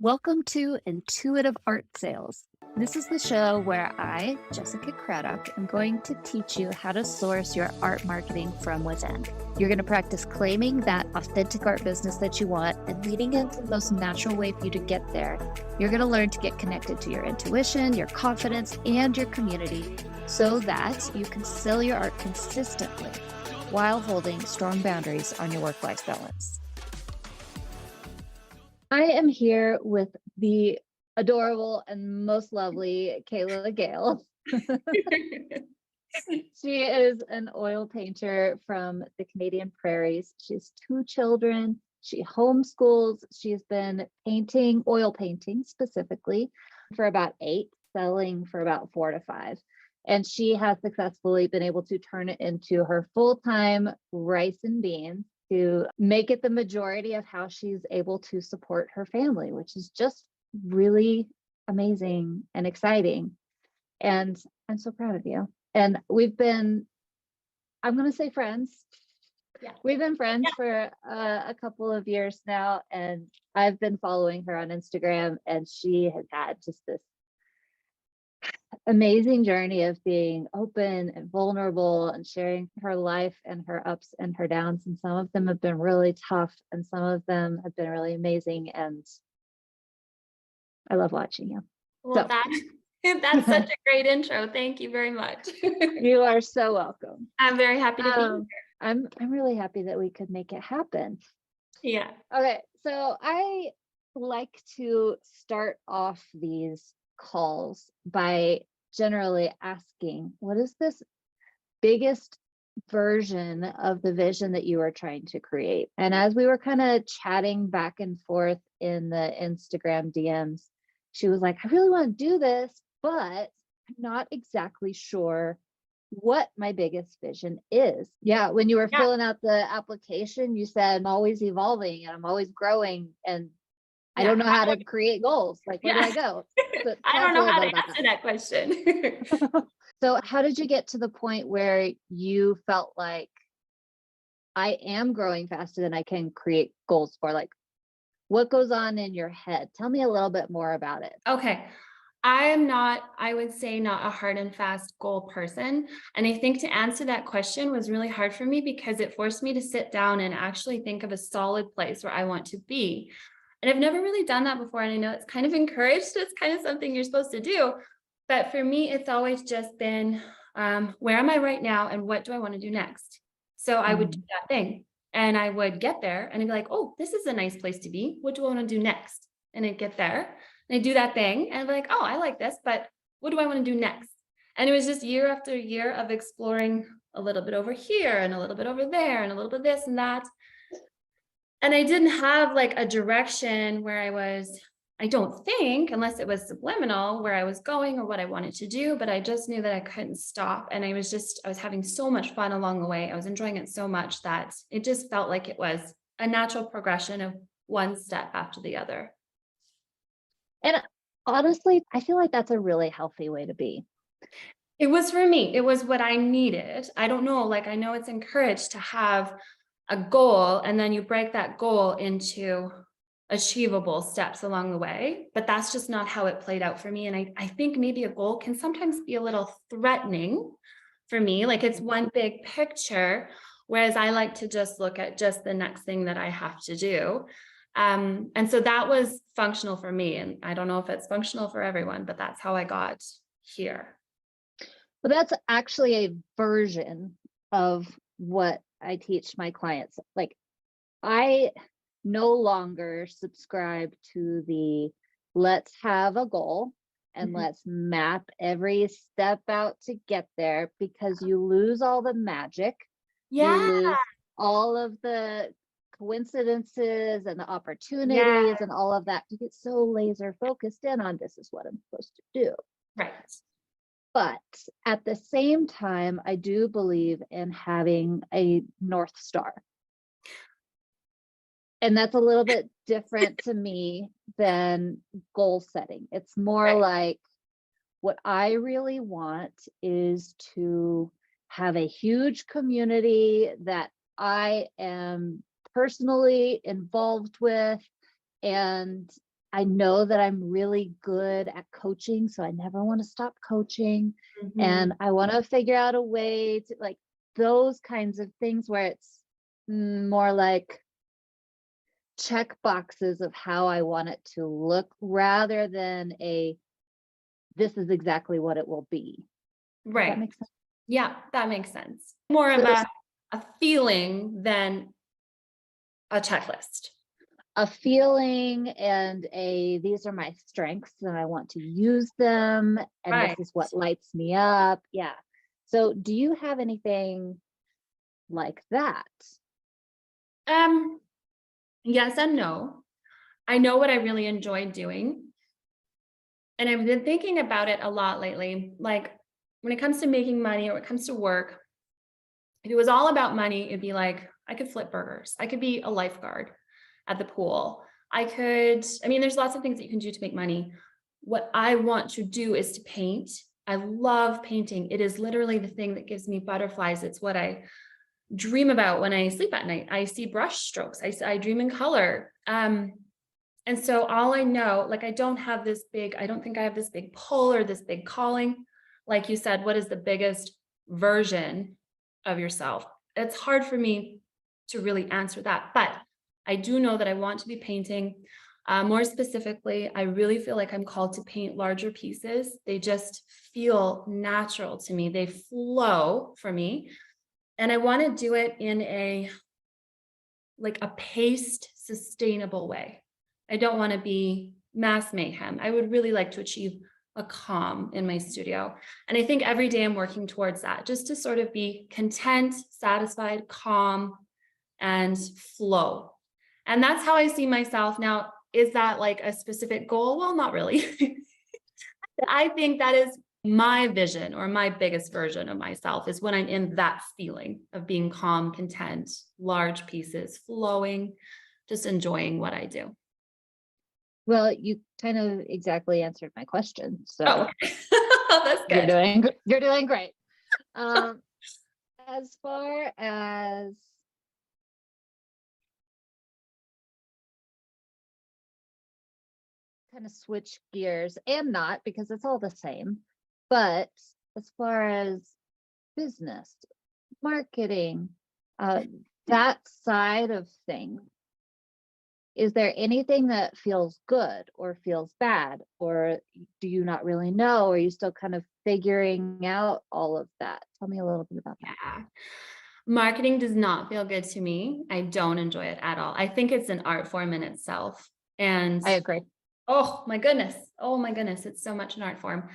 Welcome to Intuitive Art Sales. This is the show where I, Jessica Craddock, am going to teach you how to source your art marketing from within. You're going to practice claiming that authentic art business that you want and leading into the most natural way for you to get there. You're going to learn to get connected to your intuition, your confidence, and your community so that you can sell your art consistently while holding strong boundaries on your work-life balance. I am here with the adorable and most lovely Kayla Gale. She is an oil painter from the Canadian prairies. She has 2 children. She homeschools. She's been painting, oil painting specifically, for about 8, selling for about 4 to 5. And she has successfully been able to turn it into her full-time rice and beans to make it the majority of how she's able to support her family, which is just really amazing and exciting. And I'm so proud of you. And we've been, I'm going to say friends. Yeah. We've been friends for a couple of years now, and I've been following her on Instagram, and she has had just this amazing journey of being open and vulnerable and sharing her life and her ups and her downs. And some of them have been really tough, and some of them have been really amazing. And I love watching you. Well, that's such a great intro. Thank you very much. You are so welcome. I'm very happy to be here. I'm really happy that we could make it happen. Yeah. Okay, so I like to start off these calls by generally asking, what is this biggest version of the vision that you are trying to create? And as we were kind of chatting back and forth in the Instagram DMs, she was like, I really want to do this, but I'm not exactly sure what my biggest vision is. Yeah, when you were filling out the application, you said, I'm always evolving and I'm always growing, and I don't know how to create goals. Like, where do I go? So I don't know how to answer that question. So how did you get to the point where you felt like, I am growing faster than I can create goals for? Like, what goes on in your head? Tell me a little bit more about it. Okay. I am not, I would say, not a hard and fast goal person. And I think to answer that question was really hard for me because it forced me to sit down and actually think of a solid place where I want to be. And I've never really done that before. And I know it's kind of encouraged. It's kind of something you're supposed to do. But for me, it's always just been, where am I right now? And what do I want to do next? So I would do that thing and I would get there and I'd be like, oh, this is a nice place to be. What do I want to do next? And I'd get there. And I do that thing and I'd be like, oh, I like this, but what do I want to do next? And it was just year after year of exploring a little bit over here and a little bit over there and a little bit this and that. And I didn't have like a direction where I don't think, unless it was subliminal, where I was going or what I wanted to do, but I just knew that I couldn't stop. And I was having so much fun along the way. I was enjoying it so much that it just felt like it was a natural progression of one step after the other. And honestly, I feel like that's a really healthy way to be. It was for me. It was what I needed. I don't know, like I know it's encouraged to have a goal and then you break that goal into achievable steps along the way, but that's just not how it played out for me. And I think maybe a goal can sometimes be a little threatening for me. Like it's one big picture, whereas I like to just look at just the next thing that I have to do. And so that was functional for me. And I don't know if it's functional for everyone, but that's how I got here. Well, that's actually a version of what I teach my clients. Like, I no longer subscribe to the let's have a goal and let's map every step out to get there, because you lose all the magic. Yeah. You lose all of the coincidences and the opportunities and all of that. You get so laser focused in on this is what I'm supposed to do. Right. But at the same time, I do believe in having a North Star. And that's a little bit different to me than goal setting. It's more like, what I really want is to have a huge community that I am personally involved with, and I know that I'm really good at coaching, so I never want to stop coaching. Mhm. And I want to figure out a way to like those kinds of things where it's more like check boxes of how I want it to look rather than this is exactly what it will be. Does that Right. make sense? Yeah, that makes sense. More of So a feeling than a checklist. a feeling and these are my strengths and I want to use them and this Right. is what lights me up. Yeah. So do you have anything like that? Um, yes and no. I know what I really enjoy doing. And I've been thinking about it a lot lately. Like when it comes to making money or when it comes to work, if it was all about money, it'd be like I could flip burgers. I could be a lifeguard at the pool. I mean, there's lots of things that you can do to make money. What I want to do is to paint. I love painting. It is literally the thing that gives me butterflies. It's what I dream about when I sleep at night. I see brush strokes. I dream in color. And so all I know, like I don't think I have this big pull or this big calling. Like you said, what is the biggest version of yourself? It's hard for me to really answer that, but I do know that I want to be painting. More specifically, I really feel like I'm called to paint larger pieces. They just feel natural to me. They flow for me. And I want to do it in a paced, sustainable way. I don't want to be mass mayhem. I would really like to achieve a calm in my studio. And I think every day I'm working towards that, just to sort of be content, satisfied, calm, and flow. And that's how I see myself. Now, is that like a specific goal? Well, not really. I think that is my vision or my biggest version of myself is when I'm in that feeling of being calm, content, large pieces, flowing, just enjoying what I do. Well, you kind of exactly answered my question. Oh, So okay. That's good. you're doing great. Um, as far as kind of switch gears and not because it's all the same, but as far as business, marketing, uh, that side of things, is there anything that feels good or feels bad, or do you not really know? Or are you still kind of figuring out all of that? Tell me a little bit about that. Yeah. Marketing does not feel good to me. I don't enjoy it at all. I think it's an art form in itself. And I agree. oh my goodness. Oh my goodness. It's so much an art form.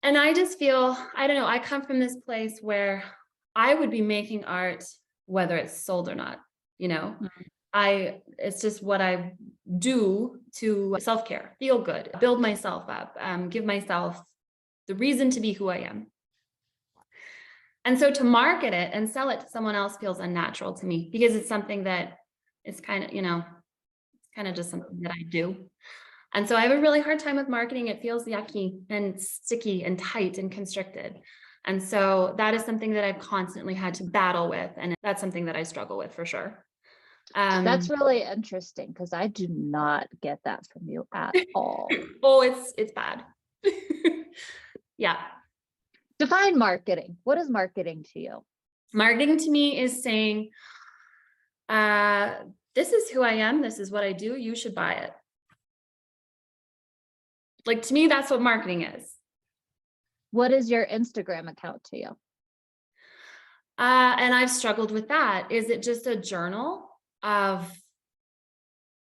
And I just feel, I don't know, I come from this place where I would be making art whether it's sold or not, you know. Mm. It's just what I do to self-care, feel good, build myself up, give myself the reason to be who I am. And so to market it and sell it to someone else feels unnatural to me because it's something that is kind of, it's kind of just something that I do. And so I have a really hard time with marketing. It feels yucky and sticky and tight and constricted. And so that is something that I've constantly had to battle with. And that's something that I struggle with for sure. That's Um, really interesting because I do not get that from you at all. oh, it's bad. Yeah. Define marketing. What is marketing to you? Marketing to me is saying, uh, this is who I am. This is what I do. You should buy it. Like to me, that's what marketing is. What is your Instagram account to you? And I've struggled with that. Is it just a journal of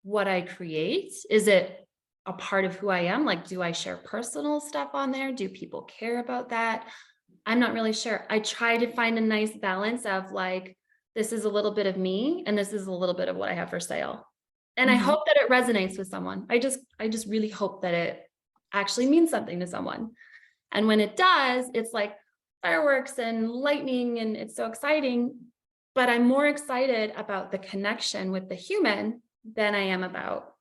what I create? Is it a part of who I am? Like, do I share personal stuff on there? Do people care about that? I'm not really sure. I try to find a nice balance of like, this is a little bit of me and this is a little bit of what I have for sale. And I Mhm. hope that it resonates with someone. I just really hope that it actually means something to someone. And when it does, it's like fireworks and lightning and it's so exciting. But I'm more excited about the connection with the human than I am about,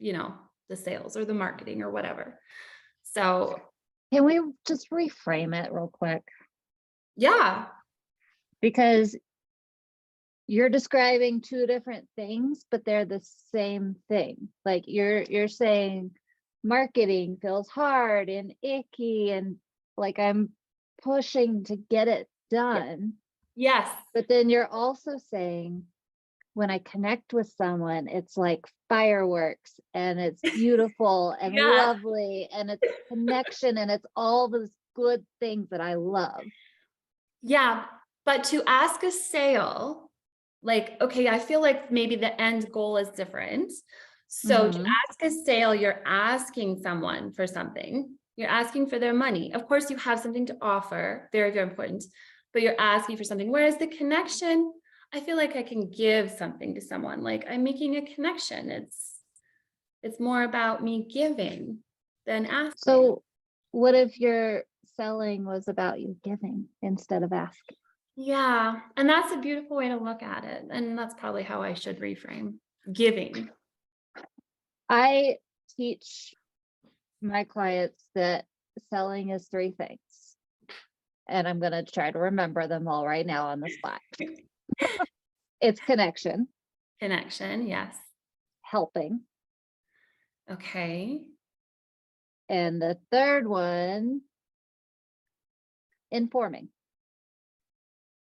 the sales or the marketing or whatever. So Can we just reframe it real quick? yeah. Because you're describing two different things, but they're the same thing. Like you're saying marketing feels hard and icky and like I'm pushing to get it done. Yes. But then you're also saying when I connect with someone, it's like fireworks and it's beautiful and Yeah. lovely and it's connection and it's all those good things that I love. Yeah. But to ask a sale, like, okay, I feel like maybe the end goal is different. So to Mhm. ask a sale, you're asking someone for something. You're asking for their money. Of course, you have something to offer, very, very important, but you're asking for something. Whereas the connection, I feel like I can give something to someone. Like I'm making a connection. It's more about me giving than asking. So what if your selling was about you giving instead of asking? Yeah. And that's a beautiful way to look at it. And that's probably how I should reframe giving. I teach my clients that selling is three things. And I'm going to try to remember them all right now on the spot. It's connection, Connection. Yes. helping, Okay. and the third one, informing.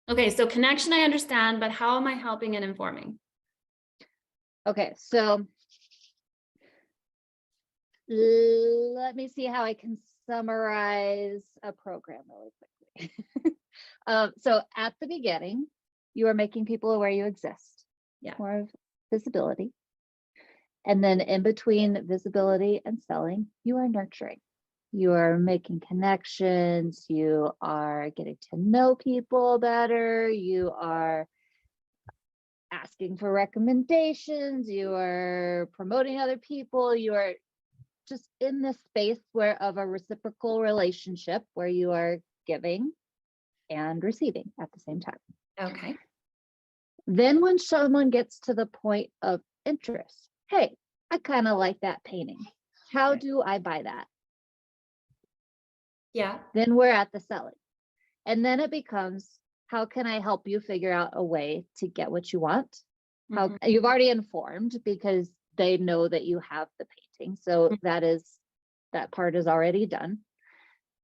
Okay. So connection, I understand, but how am I helping and informing? Okay, so let me see how I can summarize a program really quickly. So at the beginning, you are making people aware you exist. Yeah. More of visibility. And then in between visibility and selling, you are nurturing. You are making connections. You are getting to know people better. You are asking for recommendations. You are promoting other people. You are just in this space where of a reciprocal relationship where you are giving and receiving at the same time. Okay. Then when someone gets to the point of interest, hey, I kind of like that painting. How Okay. do I buy that? Yeah. Then we're at the selling. And then it becomes, how can I help you figure out a way to get what you want? How Mhm. you've already informed because they know that you have the painting. So that part is already done.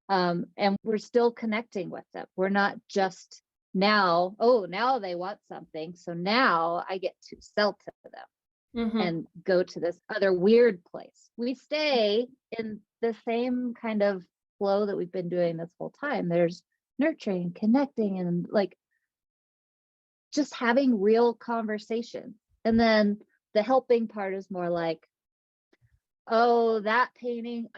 And we're still connecting with them. We're not just now, oh, now they want something. So now I get to sell to them Mhm. and go to this other weird place. We stay in the same kind of flow that we've been doing this whole time. There's nurturing, connecting, and like just having real conversation. And then the helping part is more like, oh, that painting,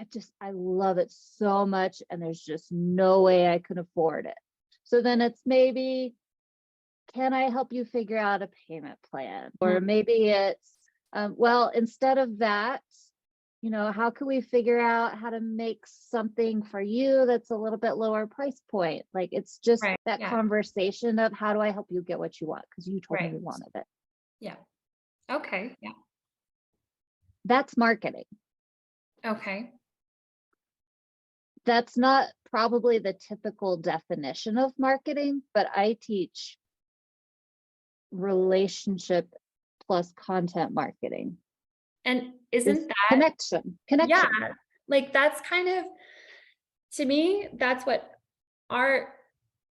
I love it so much. And there's just no way I can afford it. So then it's maybe, can I help you figure out a payment plan? Or maybe it's, well, instead of that, how can we figure out how to make something for you that's a little bit lower price point? Like it's just Right. that Yeah. conversation of how do I help you get what you want? Because you told me Right. you wanted it. Yeah. Okay. Yeah. That's marketing. Okay. That's not probably the typical definition of marketing, but I teach relationship plus content marketing. And Is isn't that, connection. yeah, like that's kind of, to me, that's what art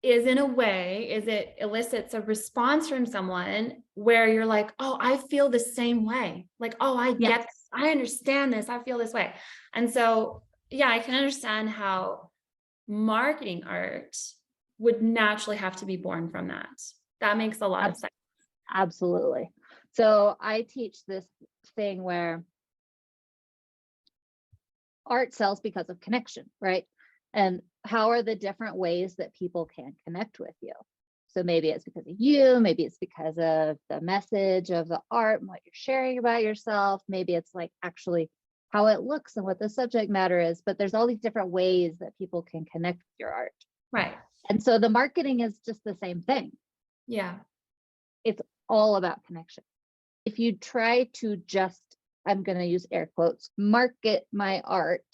is in a way, is it elicits a response from someone where you're like, oh, I feel the same way. Like, oh, I Yes. get, I understand this. I feel this way. And so, yeah, I can understand how marketing art would naturally have to be born from that. That makes a lot of sense. Absolutely. So I teach this thing where art sells because of connection, right? And how are the different ways that people can connect with you? So maybe it's because of you, maybe it's because of the message of the art and what you're sharing about yourself. Maybe it's like actually how it looks and what the subject matter is, but there's all these different ways that people can connect with your art. Right. And so the marketing is just the same thing. Yeah. It's all about connection. If you try to just, I'm going to use air quotes, market my art,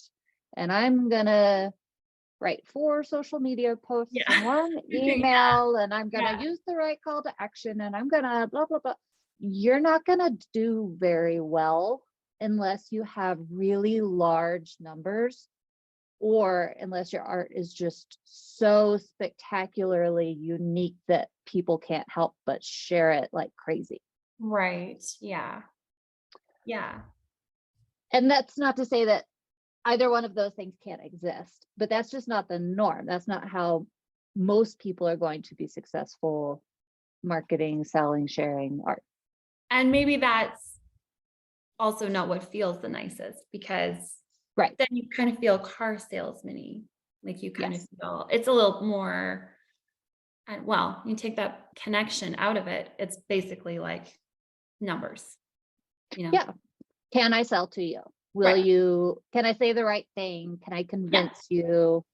and I'm going to write 4 social media posts Yeah. and 1 Yeah. email, and I'm going Yeah. to use the right call to action, and I'm going to blah, blah, blah. You're not going to do very well unless you have really large numbers, or unless your art is just so spectacularly unique that people can't help but share it like crazy. Right. Yeah. Yeah. And that's not to say that either one of those things can't exist, but that's just not the norm. That's not how most people are going to be successful marketing, selling, sharing art. And maybe that's also not what feels the nicest, because Right. then you kind of feel car salesman-y. Like you kind of Yes. feel it's a little more, well, you take that connection out of it, it's basically like numbers, you know? Yeah. Can I sell to you? Right. Can I say the right thing? Can I Yeah. convince you?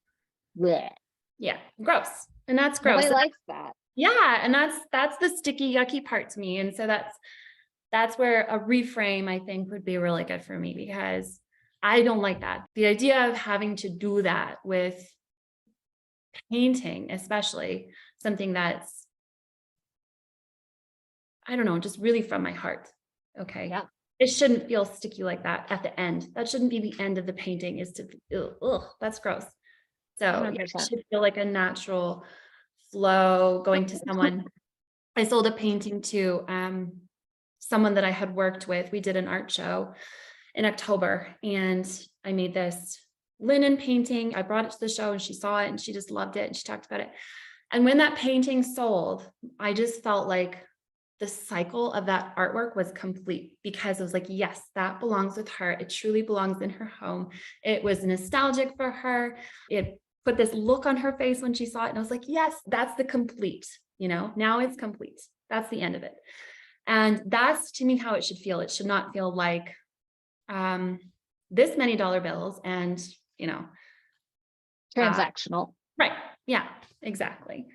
Blech. Yeah. Gross. And that's gross. Nobody likes that. Yeah. And that's the sticky, yucky part to me. And so that's where a reframe, I think, would be really good for me, because I don't like that. The idea of having to do that with painting, especially something that's, I don't know, just really from my heart. Okay. Yeah. It shouldn't feel sticky like that at the end. That shouldn't be the end of the painting, is to, ugh, that's gross. So yeah, it 100%. should feel like a natural flow going to someone. I sold a painting to someone that I had worked with. We did an art show in October, and I made this linen painting. I brought it to the show and she saw it and she just loved it and she talked about it. And when that painting sold, I just felt like the cycle of that artwork was complete, because I was like, yes, that belongs with her. It truly belongs in her home. It was nostalgic for her. It put this look on her face when she saw it. And I was like, yes, that's the complete, now it's complete. That's the end of it. And that's, to me, how it should feel. It should not feel like this many dollar bills and, Transactional. right. Yeah, exactly.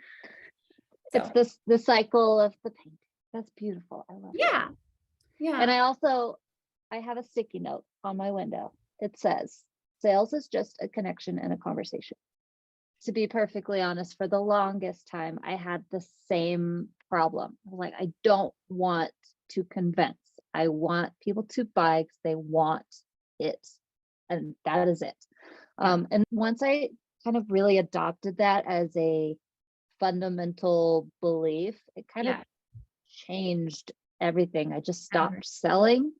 It's So, the cycle of the painting. That's beautiful. I love that. yeah. Yeah. And I have a sticky note on my window. It says, sales is just a connection and a conversation. To be perfectly honest, for the longest time, I had the same problem. I was like, I don't want to convince. I want people to buy because they want it. And that is it. Yeah. And once I kind of really adopted that as a fundamental belief, it kind of Yeah. changed everything. I just Yeah. stopped selling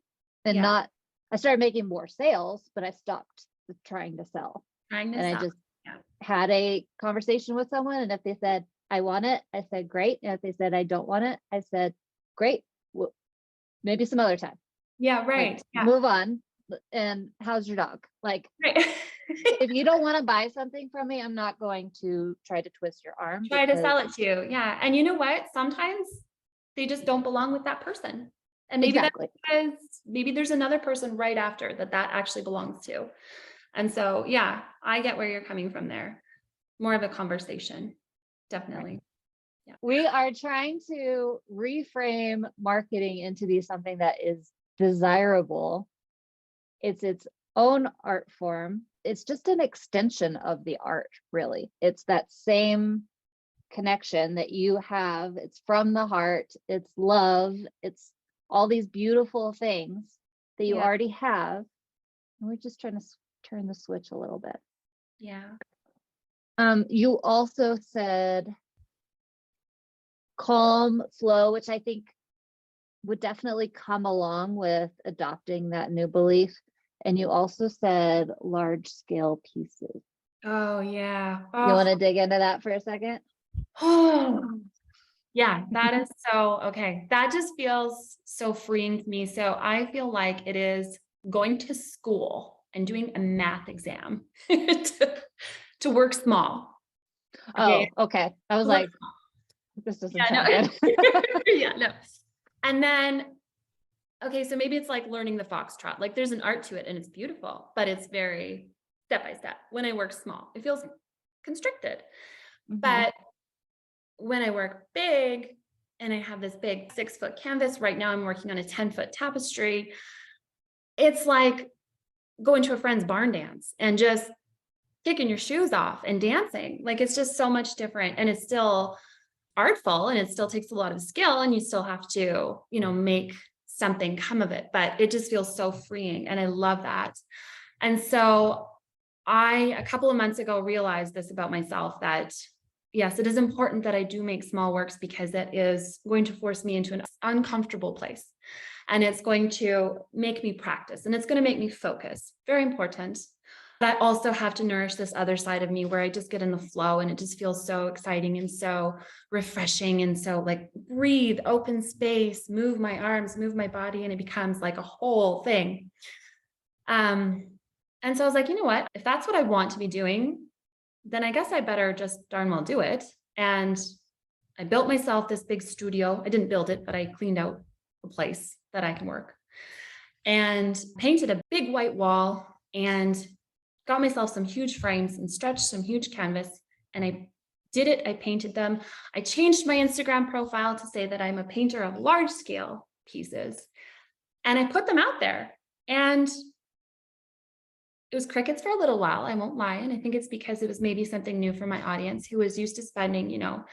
and Yeah. I started making more sales, but I stopped trying to sell. Trying to And I sell. just Yeah. had a conversation with someone. And if they said, I want it, I said, great. And if they said, I don't want it, I said, great. Well, maybe some other time. Yeah. Like, Right. Yeah. move on. And how's your dog? Like, Right. if you don't want to buy something from me, I'm not going to try to twist your arm Try to because sell it to you. Yeah. And you know what? Sometimes they just don't belong with that person. And maybe that's exactly. because maybe there's another person right after that actually belongs to. And so, yeah, I get where you're coming from there. More of a conversation. Definitely. Right. Yeah. We are trying to reframe marketing into be something that is desirable. It's its own art form. It's just an extension of the art, really. It's that same connection that you have. It's from the heart. It's love. It's all these beautiful things that you Yeah. already have. And we're just trying to turn the switch a little bit. Yeah. You also said calm flow, which I think would definitely come along with adopting that new belief. And you also said large scale pieces. Oh, yeah. You want Oh, to dig into that for a second? yeah, that is so okay. That just feels so freeing to me. So I feel like it is going to school and doing a math exam to work small. Okay. Oh, okay. I was To work like, small. this doesn't Yeah, sound no. good. Yeah, no. And then, okay, so maybe it's like learning the foxtrot. Like there's an art to it and it's beautiful, but it's very step by step. When I work small, it feels constricted. Mhm. But when I work big and I have this big 6-foot canvas, right now I'm working on a 10-foot tapestry. It's like going to a friend's barn dance and just kicking your shoes off and dancing. Like it's just so much different, and it's still artful, and it still takes a lot of skill, and you still have to, make something come of it, but it just feels so freeing. And I love that. And so a couple of months ago, realized this about myself, that yes, it is important that I do make small works, because that is going to force me into an uncomfortable place. And it's going to make me practice, and it's going to make me focus. Very important. But I also have to nourish this other side of me where I just get in the flow, and it just feels so exciting and so refreshing. And so like breathe, open space, move my arms, move my body, and it becomes like a whole thing. And so I was like, you know what, if that's what I want to be doing, then I guess I better just darn well do it. And I built myself this big studio. I didn't build it, but I cleaned out a place that I can work, and painted a big white wall, and got myself some huge frames and stretched some huge canvas. And I did it. I painted them. I changed my Instagram profile to say that I'm a painter of large scale pieces. And I put them out there, and it was crickets for a little while. I won't lie. And I think it's because it was maybe something new for my audience, who was used to spending, $300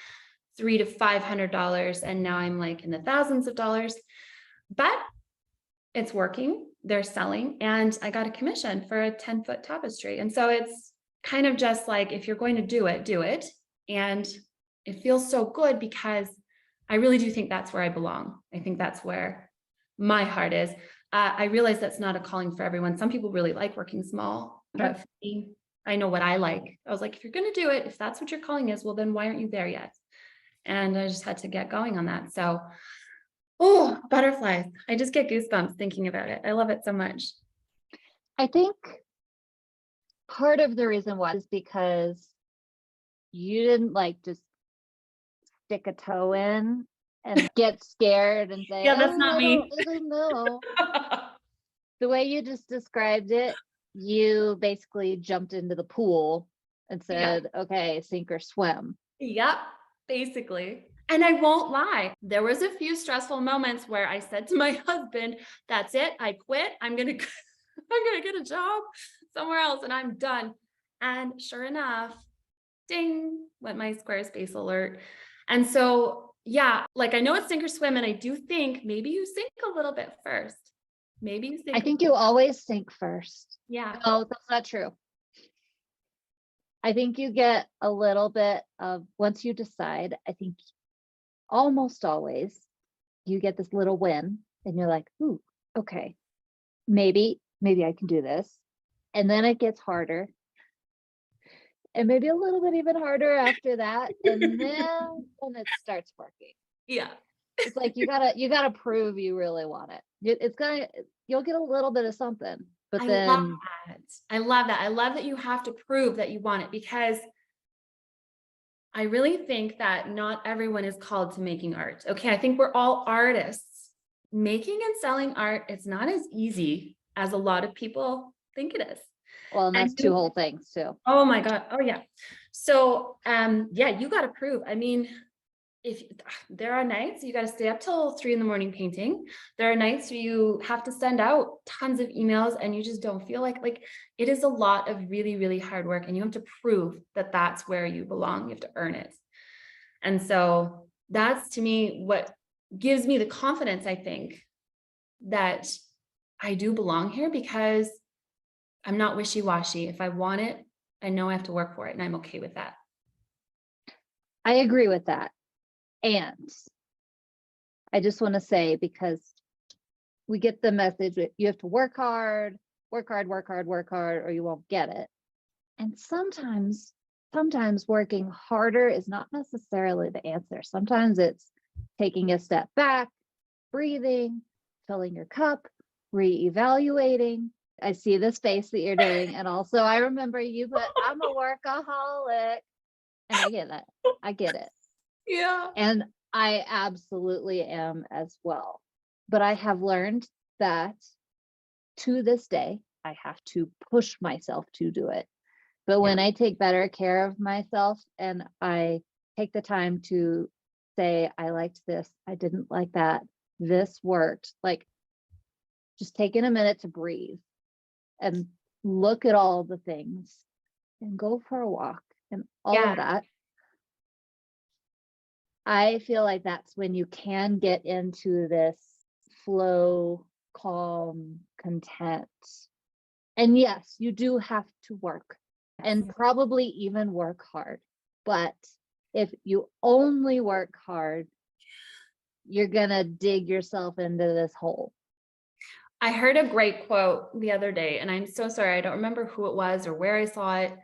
to $500. And now I'm like in the thousands of dollars, but it's working. They're selling, and I got a commission for a 10-foot tapestry. And so it's kind of just like, if you're going to do it, do it. And it feels so good, because I really do think that's where I belong. I think that's where my heart is. I realize that's not a calling for everyone. Some people really like working small, but for me, I know what I like. I was like, if you're going to do it, if that's what your calling is, well, then why aren't you there yet? And I just had to get going on that. So, oh, butterflies. I just get goosebumps thinking about it. I love it so much. I think part of the reason why is because you didn't like just stick a toe in and get scared and say, Yeah, that's oh, not me. I don't know. The way you just described it, you basically jumped into the pool and said, okay, sink or swim. Yep, basically. And I won't lie, there was a few stressful moments where I said to my husband, that's it, I quit. I'm going to get a job somewhere else, and I'm done. And sure enough, ding, went my Squarespace alert. And so, yeah, like I know it's sink or swim, and I do think maybe you sink a little bit first. Maybe you sink. I think you always sink first. Yeah. No, that's not true. I think you get a little bit of, once you decide, I think almost always you get this little win, and you're like, ooh, okay, maybe I can do this. And then it gets harder, and maybe a little bit even harder after that. And then when it starts working, Yeah. it's like you gotta prove you really want it. You'll get a little bit of something, but I then love that. I love that. I love that you have to prove that you want it, because I really think that not everyone is called to making art. Okay. I think we're all artists. Making and selling art, it's not as easy as a lot of people think it is. well, and that's two whole things too. Oh my God. Oh yeah. So, yeah, you got to prove. I mean, if there are nights you got to stay up till 3 a.m. painting, there are nights where you have to send out tons of emails, and you just don't feel like it is a lot of really, really hard work, and you have to prove that that's where you belong. You have to earn it. And so that's, to me, what gives me the confidence, I think, that I do belong here, because I'm not wishy-washy. If I want it, I know I have to work for it, and I'm okay with that. I agree with that. And I just want to say, because we get the message that you have to work hard, or you won't get it. And sometimes working harder is not necessarily the answer. Sometimes it's taking a step back, breathing, filling your cup, reevaluating. I see this face that you're doing. And also I remember you, but I'm a workaholic. And I get it. I get it. Yeah. And I absolutely am as well. But I have learned that to this day, I have to push myself to do it. But when I take better care of myself, and I take the time to say, I liked this, I didn't like that, this worked, like just taking a minute to breathe and look at all the things and go for a walk and all Yeah. of that, I feel like that's when you can get into this flow, calm, content. And yes, you do have to work and probably even work hard. But if you only work hard, you're gonna dig yourself into this hole. I heard a great quote the other day, and I'm so sorry, I don't remember who it was or where I saw it,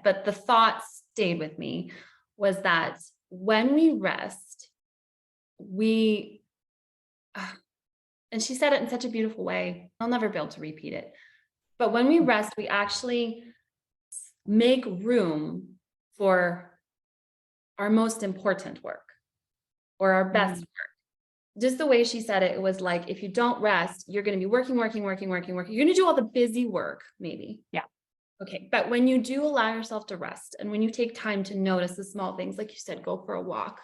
but the thought stayed with me, was that when we rest, we, and she said it in such a beautiful way, I'll never be able to repeat it. But when we rest, we actually make room for our most important work or our best Mm, work. Just the way she said it, it was like, if you don't rest, you're going to be working, working, working, working, working. You're going to do all the busy work, maybe. yeah. Okay. But when you do allow yourself to rest and when you take time to notice the small things, like you said, go for a walk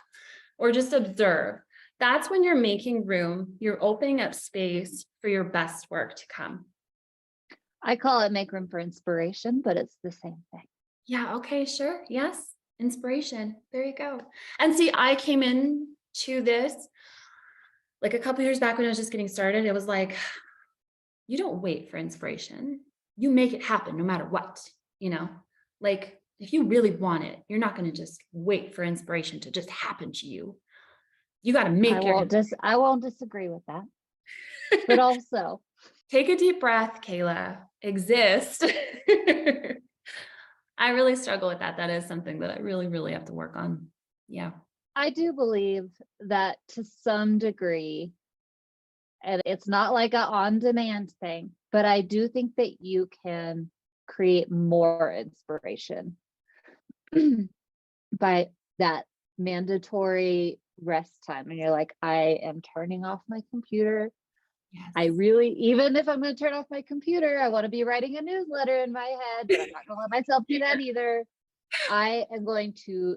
or just observe, that's when you're making room, you're opening up space for your best work to come. I call it make room for inspiration, but it's the same thing. Yeah. Okay. Sure. Yes. Inspiration. There you go. And see, I came in to this like a couple years back when I was just getting started. It was like, you don't wait for inspiration. You make it happen no matter what, you know, like if you really want it, you're not going to just wait for inspiration to just happen to you. You got to make your, I won't disagree with that. But also, take a deep breath, Kayla, exist. I really struggle with that. That is something that I really, really have to work on. Yeah. I do believe that to some degree, and it's not like a on-demand thing, but I do think that you can create more inspiration by that mandatory rest time. And you're like, I am turning off my computer. I Yes. really, even if I'm going to turn off my computer, I want to be writing a newsletter in my head, but I'm not going to let myself do that either. I am going to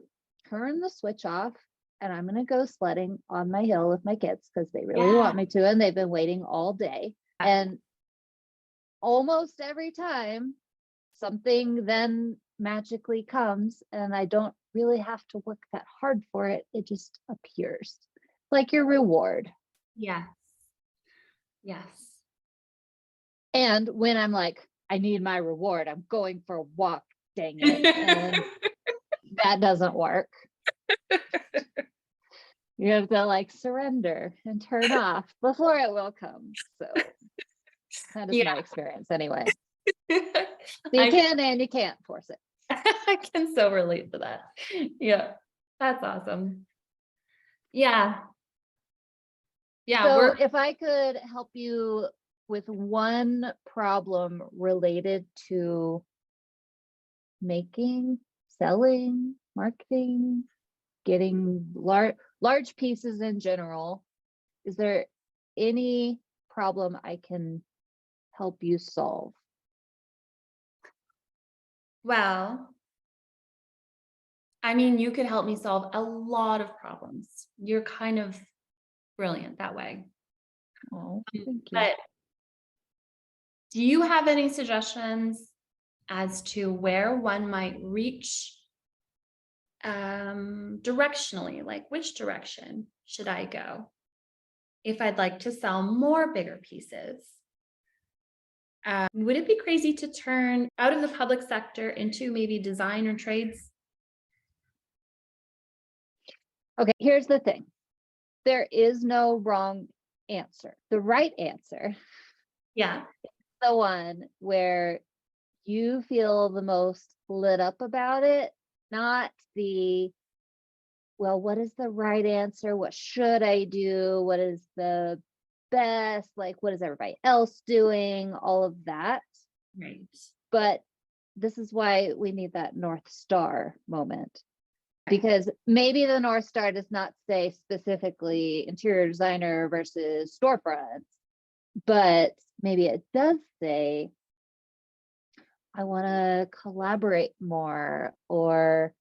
turn the switch off and I'm going to go sledding on my hill with my kids because they really Yeah. want me to. And they've been waiting all day. And almost every time something then magically comes and I don't really have to work that hard for it. It just appears like your reward. Yes. Yes. And when I'm like, I need my reward, I'm going for a walk, dang it. And that doesn't work. You have to like surrender and turn off before it will come. So that is Yeah. my experience anyway. So you I can and you can't force it. I can so relate to that. Yeah. That's awesome. Yeah. Yeah, So we're if I could help you with one problem related to making, selling, marketing, getting large pieces in general, is there any problem I can help you solve? well, I mean, you could help me solve a lot of problems. You're kind of brilliant that way. Oh, thank you. But do you have any suggestions as to where one might reach directionally? Like which direction should I go if I'd like to sell more bigger pieces? Would it be crazy to turn out of the public sector into maybe design or trades? Okay, here's the thing. There is no wrong answer. The right answer, Yeah. the one where you feel the most lit up about it, not the, well, what is the right answer? What should I do? What is the best? Like, what is everybody else doing? All of that. Right. But this is why we need that North Star moment. Because maybe the North Star does not say specifically interior designer versus storefronts, but maybe it does say, I want to collaborate more. Or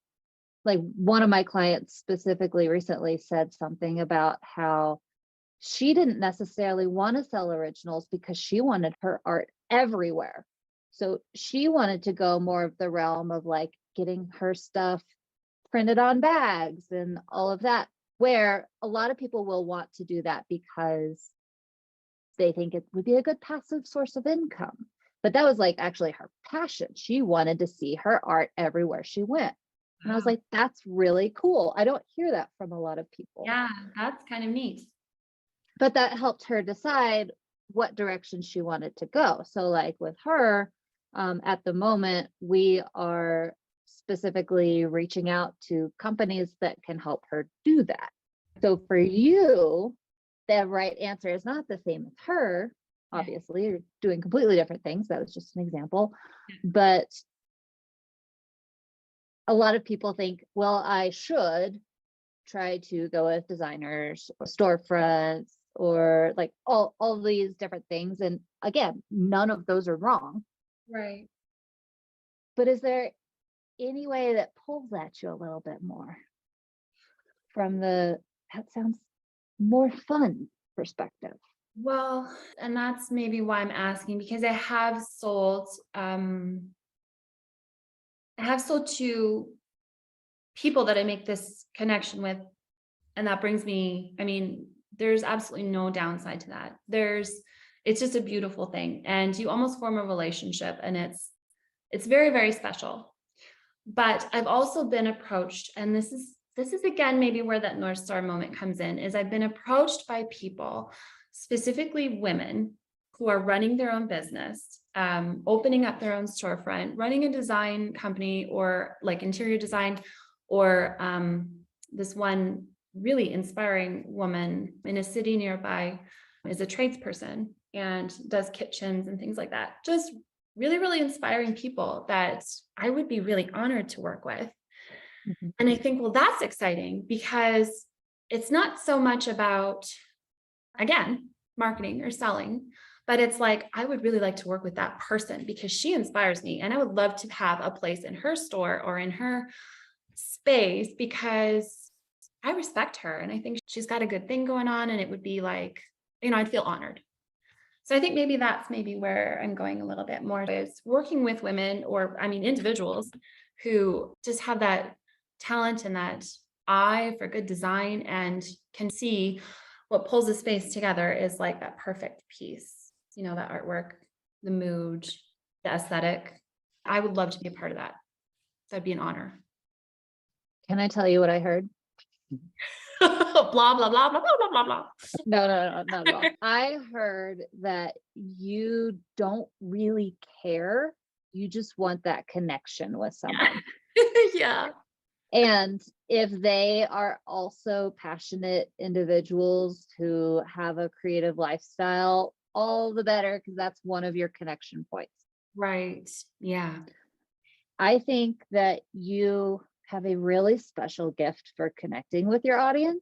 like one of my clients specifically recently said something about how she didn't necessarily want to sell originals because she wanted her art everywhere. So she wanted to go more of the realm of like getting her stuff printed on bags and all of that, where a lot of people will want to do that because they think it would be a good passive source of income. But that was like actually her passion. She wanted to see her art everywhere she went. And I was Wow. like, that's really cool. I don't hear that from a lot of people. Yeah, that's kind of neat. But that helped her decide what direction she wanted to go. So, like with her, at the moment, we are specifically reaching out to companies that can help her do that. So, for you, the right answer is not the same as her. Yeah. Obviously, you're doing completely different things. That was just an example. Yeah. But a lot of people think, well, I should try to go with designers or storefronts or like all these different things. And again, none of those are wrong. Right. But is there any way that pulls at you a little bit more from the that sounds more fun perspective? Well, and that's maybe why I'm asking, because I have sold to people that I make this connection with. And that brings me, I mean, there's absolutely no downside to that. It's just a beautiful thing. And you almost form a relationship, and it's very, very special. But I've also been approached, and this is again maybe where that North Star moment comes in, is I've been approached by people, specifically women, who are running their own business, opening up their own storefront, running a design company or like interior design, or this one really inspiring woman in a city nearby is a tradesperson and does kitchens and things like that. Just really, really inspiring people that I would be really honored to work with. Mhm. And I think, well, that's exciting because it's not so much about, again, marketing or selling, but it's like, I would really like to work with that person because she inspires me. And I would love to have a place in her store or in her space because I respect her and I think she's got a good thing going on. And it would be like, I'd feel honored. So I think maybe that's maybe where I'm going a little bit more, is working with women, or I mean, individuals who just have that talent and that eye for good design and can see what pulls the space together is like that perfect piece, that artwork, the mood, the aesthetic. I would love to be a part of that. That'd be an honor. Can I tell you what I heard? Blah, blah, blah, blah, blah, blah, blah. No, not at all. I heard that you don't really care. You just want that connection with someone. Yeah. And if they are also passionate individuals who have a creative lifestyle, all the better, because that's one of your connection points. Right. Yeah. I think that you have a really special gift for connecting with your audience.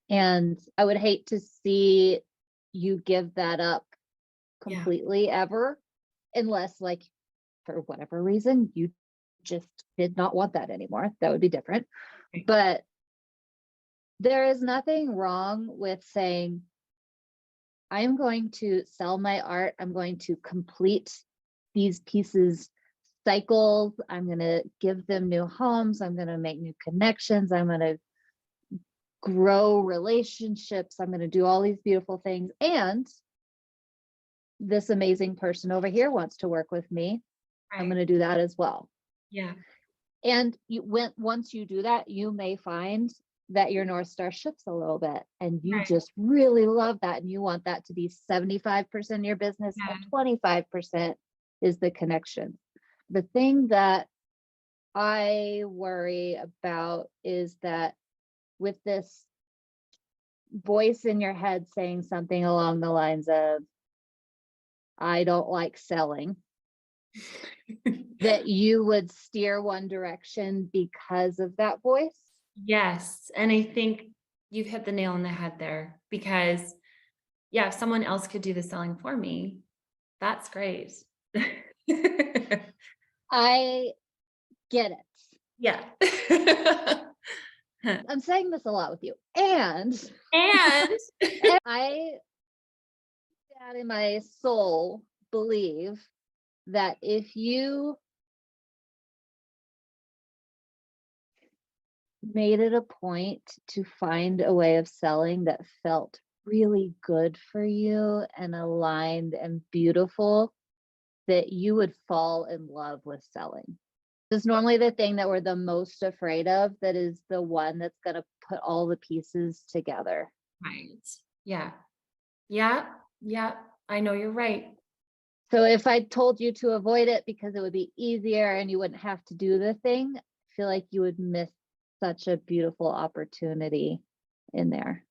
And I would hate to see you give that up Yeah. completely ever, unless, like, for whatever reason, you just did not want that anymore. That would be different. Right. But there is nothing wrong with saying, I'm going to sell my art. I'm going to complete these pieces cycles. I'm going to give them new homes. I'm going to make new connections. I'm going to grow relationships. I'm going to do all these beautiful things. And this amazing person over here wants to work with me. I'm Right. going to do that as well. Yeah. And once you do that, you may find that your North Star shifts a little bit and you Right. just really love that. And you want that to be 75% of your business Yeah. and 25% is the connection. The thing that I worry about is that with this voice in your head saying something along the lines of, I don't like selling, that you would steer one direction because of that voice. Yes. And I think you've hit the nail on the head there because, yeah, if someone else could do the selling for me, that's great. I get it. Yeah. I'm saying this a lot with you. And And I, in my soul, believe that if you made it a point to find a way of selling that felt really good for you and aligned and beautiful, that you would fall in love with selling. It's normally the thing that we're the most afraid of, that is the one that's going to put all the pieces together. Right. Yeah. Yeah. Yeah. I know you're right. So if I told you to avoid it because it would be easier and you wouldn't have to do the thing, I feel like you would miss such a beautiful opportunity in there.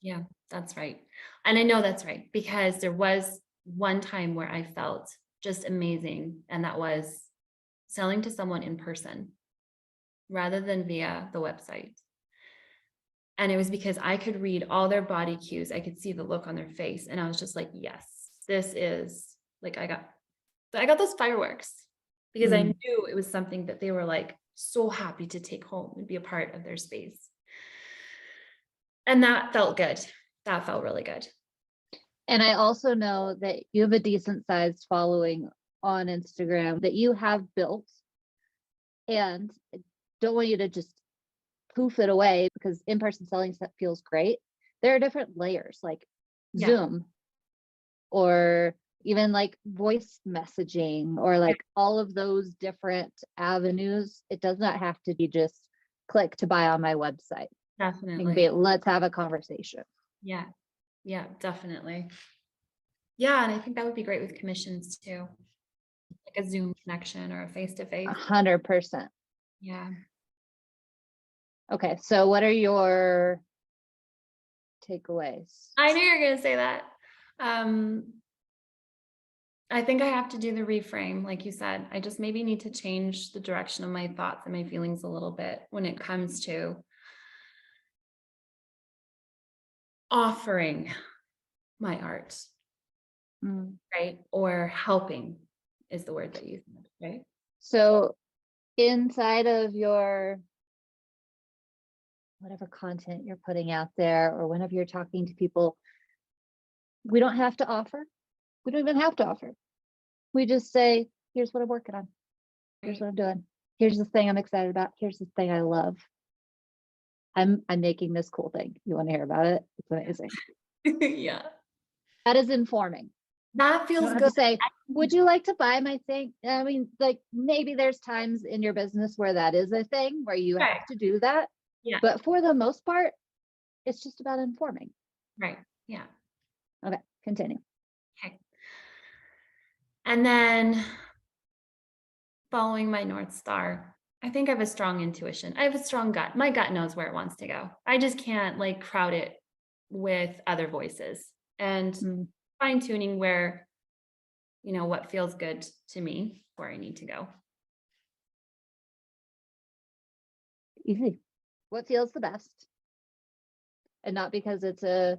Yeah, that's right. And I know that's right because there was one time where I felt just amazing, and that was selling to someone in person rather than via the website. And it was because I could read all their body cues. I could see the look on their face. And I was just like, yes, this is like, I got those fireworks because I Mm. knew it was something that they were like so happy to take home and be a part of their space. And that felt good. That felt really good. And I also know that you have a decent sized following on Instagram that you have built, and I don't want you to just poof it away because in-person selling feels great. There are different layers like Yeah. Zoom or even like voice messaging or like all of those different avenues. It does not have to be just click to buy on my website. It can Definitely. be, let's have a conversation. Yeah. Yeah, definitely. Yeah, and I think that would be great with commissions too. Like a Zoom connection or a face-to-face. 100%. Yeah. Okay, so what are your takeaways? I knew you were gonna say that. Um, I think I have to do the reframe, like you said. I just maybe need to change the direction of my thoughts and my feelings a little bit when it comes to offering my art, Mm. right? Or helping is the word that you said, right? So inside of your whatever content you're putting out there or whenever you're talking to people, we don't have to offer. We don't even have to offer. We just say, here's what I'm working on. Here's what I'm doing. Here's the thing I'm excited about. Here's the thing I love. I'm making this cool thing. You want to hear about it? It's amazing. Yeah. That is informing. That You feels don't have good. to say, would you like to buy my thing? I mean, like maybe there's times in your business where that is a thing where you Right. have to do that. Yeah. But for the most part, it's just about informing. Right. Yeah. Okay, continue. Okay. And then following my North Star, I think I have a strong intuition. I have a strong gut. My gut knows where it wants to go. I just can't like crowd it with other voices and Mm, fine tuning where, what feels good to me, where I need to go. easy. What feels the best? And not because it's a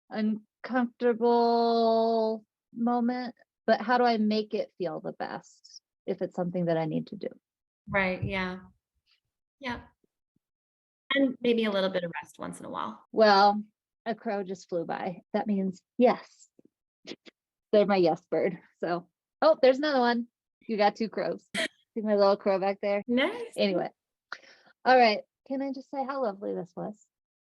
uncomfortable moment, but how do I make it feel the best if it's something that I need to do? Right. Yeah. Yeah. And maybe a little bit of rest once in a while. Well, a crow just flew by. That means yes. They're my yes bird. So, oh, there's another one. You got two crows. See my little crow back there? Nice. Anyway, all right. Can I just say how lovely this was?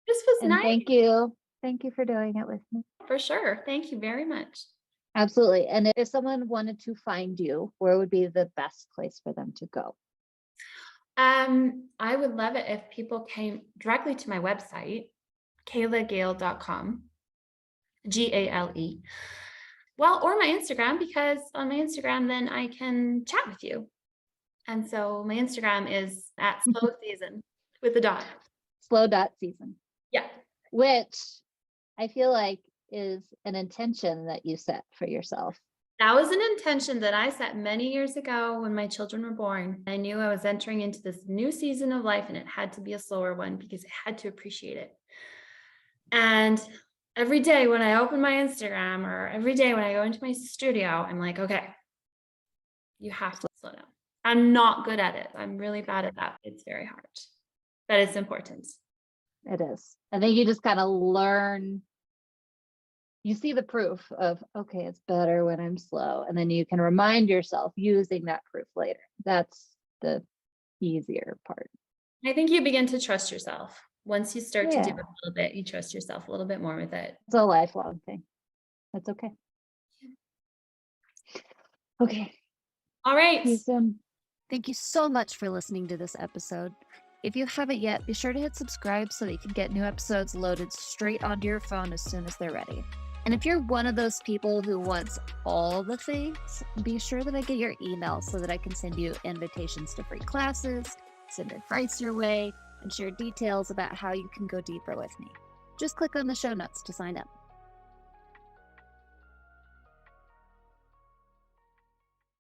This was And nice. thank you. Thank you for doing it with me. For sure. Thank you very much. Absolutely. And if someone wanted to find you, where would be the best place for them to go? I would love it if people came directly to my website, kaylagale.com, Gale. Well, or my Instagram, because on my Instagram, then I can chat with you. And so my Instagram is at slow season with a dot. Slow dot season, Yeah. which I feel like is an intention that you set for yourself. That was an intention that I set many years ago when my children were born. I knew I was entering into this new season of life and it had to be a slower one because I had to appreciate it. And every day when I open my Instagram or every day when I go into my studio, I'm like, okay, you have to slow down. I'm not good at it. I'm really bad at that. It's very hard, but it's important. It is. I think you just kind of learn you see the proof of, okay, it's better when I'm slow. And then you can remind yourself using that proof later. That's the easier part. I think you begin to trust yourself. Once you start to do it Yeah. a little bit, you trust yourself a little bit more with it. It's a lifelong thing. That's okay. Okay. All right. See you soon. Thank you so much for listening to this episode. If you haven't yet, be sure to hit subscribe so that you can get new episodes loaded straight onto your phone as soon as they're ready. And if you're one of those people who wants all the things, be sure that I get your email so that I can send you invitations to free classes, send advice your way, and share details about how you can go deeper with me. Just click on the show notes to sign up.